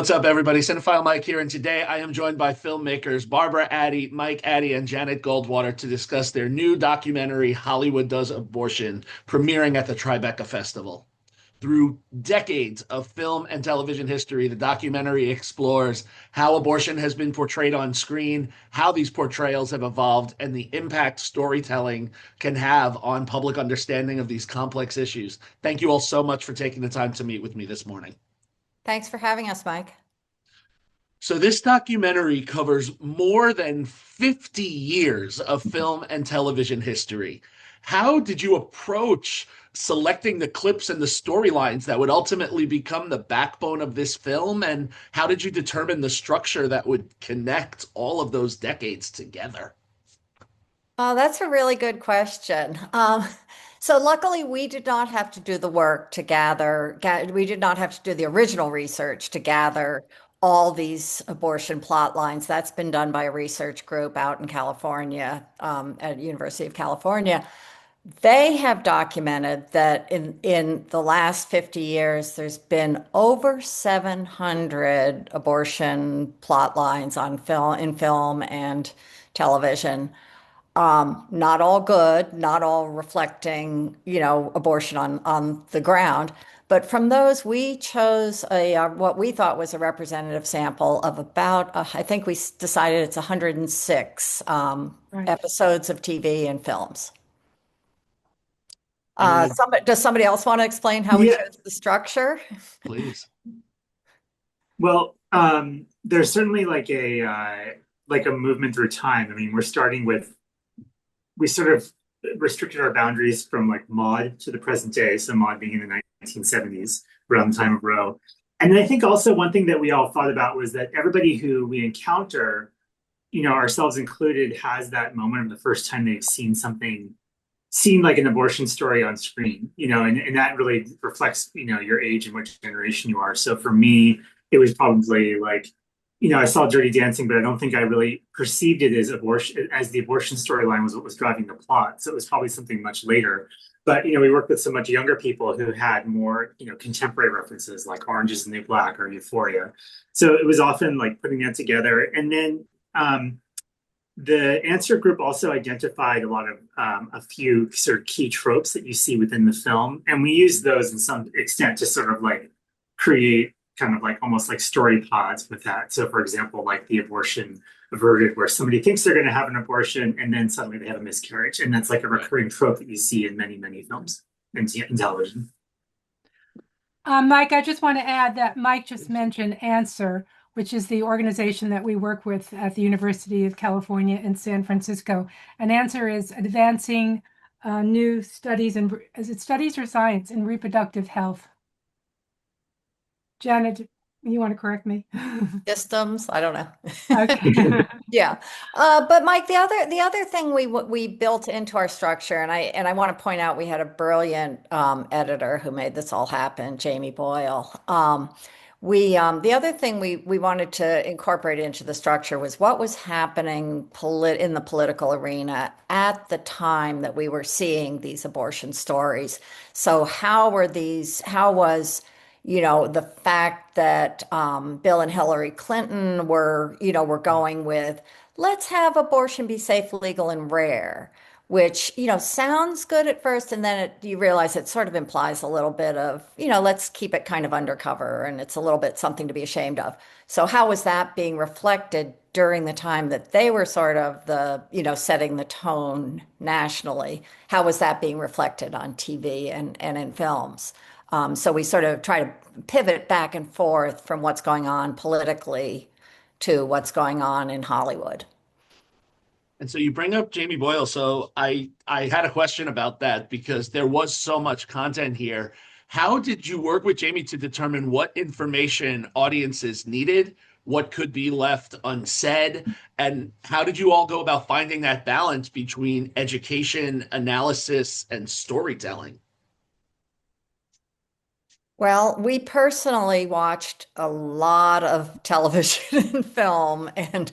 What's up, everybody? Cinephile Mike here, and today I am joined by filmmakers Barbara Attie, Mike Attie, and Janet Goldwater to discuss their new documentary, Hollywood Does Abortion, premiering at the Tribeca Festival. Through decades of film and television history, the documentary explores how abortion has been portrayed on screen, how these portrayals have evolved, and the impact storytelling can have on public understanding of these complex issues. Thank you all so much for taking the time to meet with me this morning. Thanks for having us, Mike. So this documentary covers more than 50 years of film and television history. How did you approach selecting the clips and the storylines that would ultimately become the backbone of this film? And how did you determine the structure that would connect all of those decades together? Oh, that's a really good question. So luckily, we did not have to do the work to we did not have to do the original research to gather all these abortion plot lines. That's been done by a research group out in California, at University of California. They have documented that in the last 50 years, there's been over 700 abortion plot lines on film and television. Not all good, not all reflecting, abortion on the ground. But from those, we chose what we thought was a representative sample of about, I think decided it's 106 Right. episodes of TV and films. And Does somebody else want to explain how we Yeah, chose the structure? please. well, there's certainly like a movement through time. I mean, we sort of restricted our boundaries from like Maud to the present day. So Maud being in the 1970s, around the time of Roe. And I think also one thing that we all thought about was that everybody who we encounter, ourselves included, has that moment of the first time they've seen like an abortion story on screen, and that really reflects, your age and which generation you are. So for me, it was probably like, I saw Dirty Dancing, but I don't think I really perceived it as the abortion storyline was what was driving the plot. So it was probably something much later. But we worked with so much younger people who had more, contemporary references like Orange is the New Black or Euphoria. So it was often like putting that together. And then the answer group also identified a few sort of key tropes that you see within the film, and we use those in some extent to sort of like create kind of like almost like story pods with that. So, for example, like the abortion averted, where somebody thinks they're going to have an abortion and then suddenly they have a miscarriage, and that's like a recurring trope that you see in many, many films and in television. Mike, I just want to add that Mike just mentioned Answer, which is the organization that we work with at the University of California in San Francisco. And Answer is advancing new studies is it studies or science in reproductive health? Janet, you want to correct me? Systems, I don't know. Okay. Yeah. But Mike, the other thing we built into our structure, and I want to point out we had a brilliant editor who made this all happen, Jamie Boyle. The other thing we wanted to incorporate into the structure was what was happening in the political arena at the time that we were seeing these abortion stories. So how was the fact that Bill and Hillary Clinton were going with, let's have abortion be safe, legal, and rare, which, sounds good at first. And then you realize it sort of implies a little bit of, let's keep it kind of undercover. And it's a little bit something to be ashamed of. So how was that being reflected during the time that they were sort of setting the tone nationally? How was that being reflected on TV and in films? So we sort of try to pivot back and forth from what's going on politically to what's going on in Hollywood. And so you bring up Jamie Boyle. So I had a question about that because there was so much content here. How did you work with Jamie to determine what information audiences needed, what could be left unsaid, and how did you all go about finding that balance between education, analysis, and storytelling? Well, we personally watched a lot of television and film, and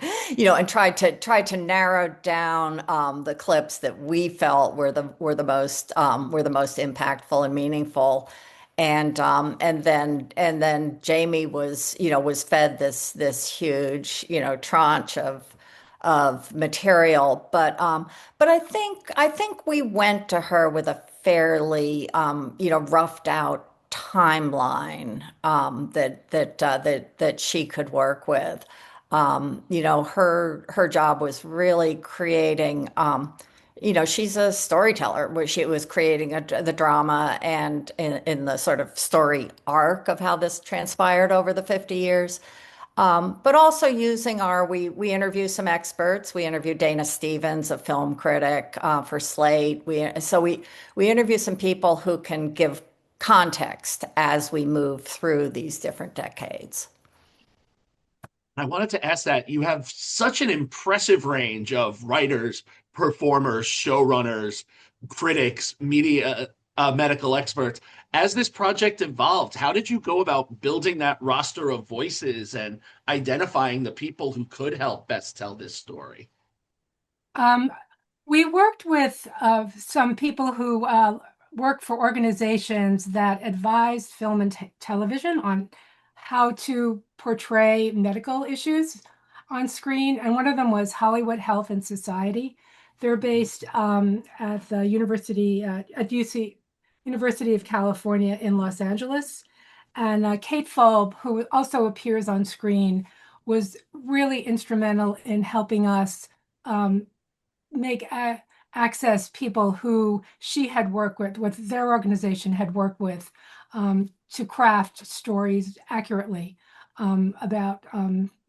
tried to narrow down the clips that we felt were the most impactful and meaningful. And then Jamie was fed this huge tranche of material. But I think we went to her with a fairly roughed out timeline that she could work with. Her job was really creating. She's a storyteller, where she was creating the drama and in the sort of story arc of how this transpired over the 50 years. But also using we interview some experts. We interviewed Dana Stevens, a film critic, for Slate. We interview some people who can give context as we move through these different decades. I wanted to ask that you have such an impressive range of writers, performers, showrunners, critics, media, medical experts. As this project evolved, how did you go about building that roster of voices and identifying the people who could help best tell this story? Um, we worked with some people who work for organizations that advise film and television on how to portray medical issues on screen. And one of them was Hollywood Health and Society. They're based at the at UC, University of California in Los Angeles. And Kate Fulb, who also appears on screen, was really instrumental in helping us make access people who she had worked with, what their organization had worked with, to craft stories accurately about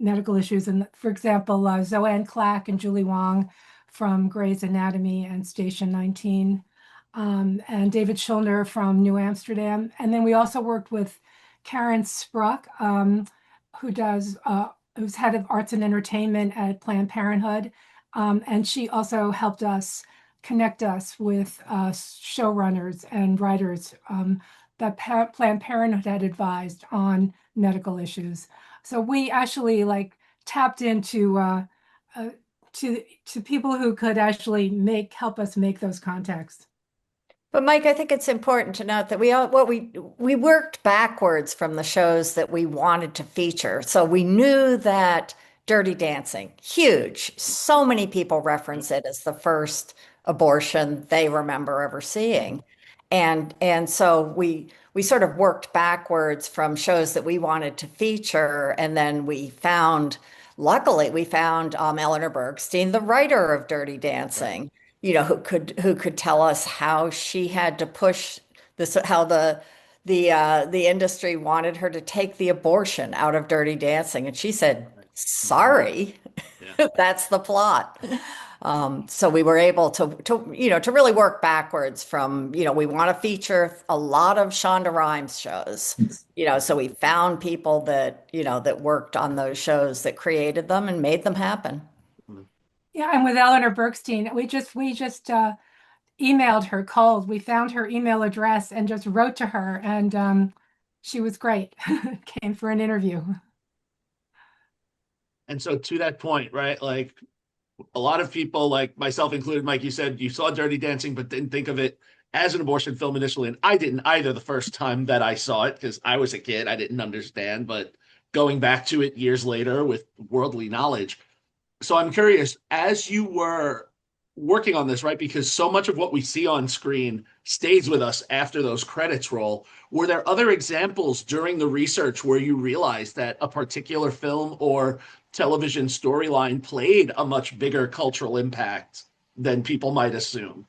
medical issues. And for example, Zoanne Clack and Julie Wong from Grey's Anatomy and Station 19, and David Schulner from New Amsterdam. And then we also worked with Karen Spruck, who's head of arts and entertainment at Planned Parenthood. And she also helped us connect us with showrunners and writers that Planned Parenthood had advised on medical issues. So we actually tapped into to people who could actually help us make those contacts. But Mike, I think it's important to note that we worked backwards from the shows that we wanted to feature. So we knew that Dirty Dancing, huge. So many people reference it as the first abortion they remember ever seeing. And so we sort of worked backwards from shows that we wanted to feature, and then luckily we found Eleanor Bergstein, the writer of Dirty Dancing, who could tell us how she had to push this, how the industry wanted her to take the abortion out of Dirty Dancing, and she said, "Sorry, Yeah. that's the plot." So we were able to really work backwards from, we want to feature a lot of Shonda Rhimes shows, so we found people that worked on those shows, that created them and made them happen. Yeah, and with Eleanor Bergstein, we just emailed her cold. We found her email address and just wrote to her, and she was great. Came for an interview. And so to that point, right, like a lot of people, like myself included, Mike, you said you saw Dirty Dancing, but didn't think of it as an abortion film initially. And I didn't either the first time that I saw it, because I was a kid. I didn't understand. But going back to it years later with worldly knowledge. So I'm curious, as you were working on this, right, because so much of what we see on screen stays with us after those credits roll, were there other examples during the research where you realized that a particular film or television storyline played a much bigger cultural impact than people might assume?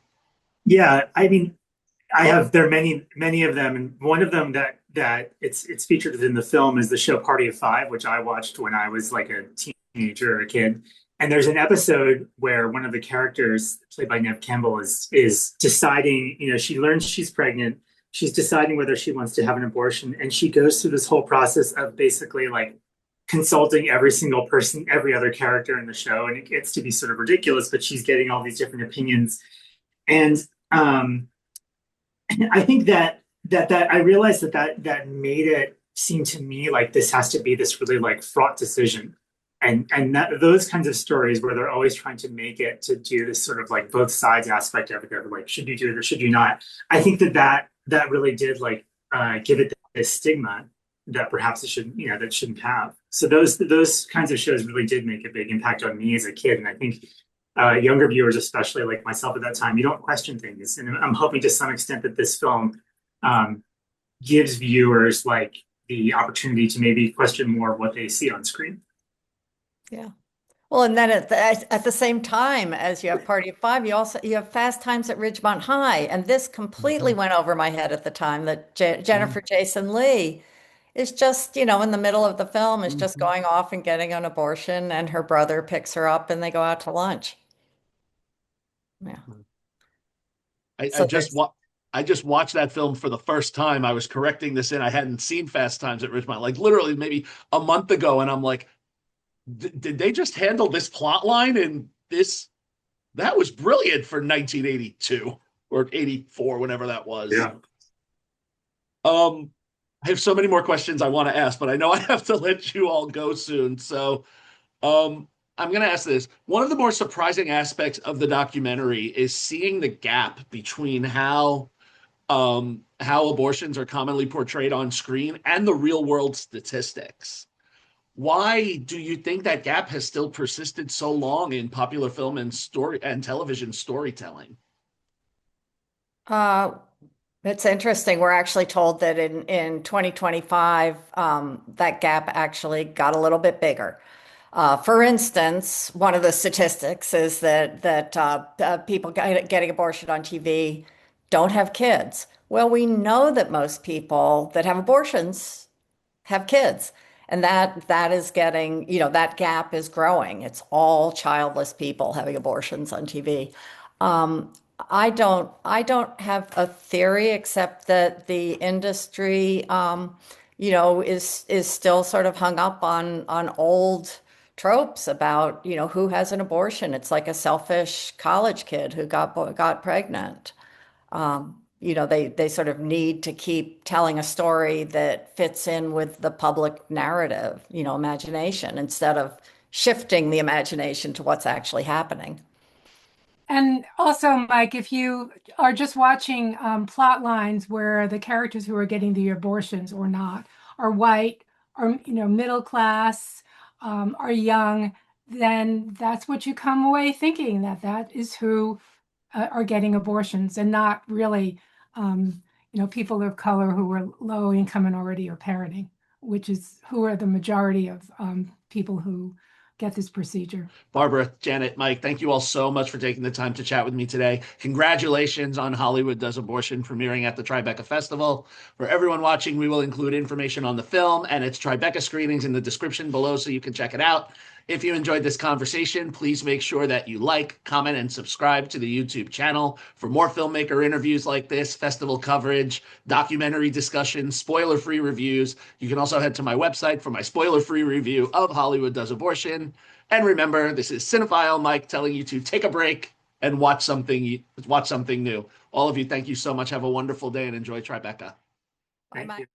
Yeah, I mean, there are many of them, and one of them that it's featured in the film is the show Party of Five, which I watched when I was like a teenager or a kid. And there's an episode where one of the characters, played by Neve Campbell, is deciding, she learns she's pregnant. She's deciding whether she wants to have an abortion. And she goes through this whole process of basically consulting every single person, every other character in the show. And it gets to be sort of ridiculous, but she's getting all these different opinions. And I think that I realized that made it seem to me like this has to be this really fraught decision. And those kinds of stories where they're always trying to make it to do this sort of both sides aspect of it, should you do it or should you not? I think that really did give it this stigma that perhaps it shouldn't, that shouldn't have. So those kinds of shows really did make a big impact on me as a kid, and I think younger viewers, especially like myself at that time, you don't question things, and I'm hoping to some extent that this film gives viewers like the opportunity to maybe question more of what they see on screen. Yeah. Well, and then at the same time as you have Party of Five, you have Fast Times at Ridgemont High, and this completely went over my head at the time that Jennifer Jason Leigh is just, in the middle of the film is just going off and getting an abortion, and her brother picks her up and they go out to lunch. Yeah. I just watched that film for the first time. I was correcting this in. I hadn't seen Fast Times at Ridgemont, like literally maybe a month ago, and I'm like, did they just handle this plot line in this? That was brilliant for 1982 or 84, whenever that was. Yeah. I have so many more questions I want to ask, but I know I have to let you all go soon. So I'm going to ask this. One of the more surprising aspects of the documentary is seeing the gap between how abortions are commonly portrayed on screen and the real world statistics. Why do you think that gap has still persisted so long in popular film and television storytelling? It's interesting. We're actually told that in 2025, that gap actually got a little bit bigger. For instance, one of the statistics is that people getting abortion on TV don't have kids. Well, we know that most people that have abortions have kids. And that is getting, that gap is growing. It's all childless people having abortions on TV. I don't have a theory except that the industry, is still sort of hung up on old tropes about, who has an abortion. It's like a selfish college kid who got pregnant. They sort of need to keep telling a story that fits in with the public narrative, imagination, instead of shifting the imagination to what's actually happening. And also, Mike, if you are just watching plot lines where the characters who are getting the abortions or not are white, or middle class, are young, then that's what you come away thinking, that is who are getting abortions, and not really people of color who are low income and already are parenting, which is who are the majority of people who get this procedure. Barbara, Janet, Mike, thank you all so much for taking the time to chat with me today. Congratulations on Hollywood Does Abortion premiering at the Tribeca Festival. For everyone watching, we will include information on the film and its Tribeca screenings in the description below so you can check it out. If you enjoyed this conversation, please make sure that you like, comment, and subscribe to the YouTube channel for more filmmaker interviews like this, festival coverage, documentary discussions, spoiler-free reviews. You can also head to my website for my spoiler-free review of Hollywood Does Abortion. And remember, this is Cinephile Mike telling you to take a break and watch something new. All of you, thank you so much. Have a wonderful day and enjoy Tribeca. Bye, Mike.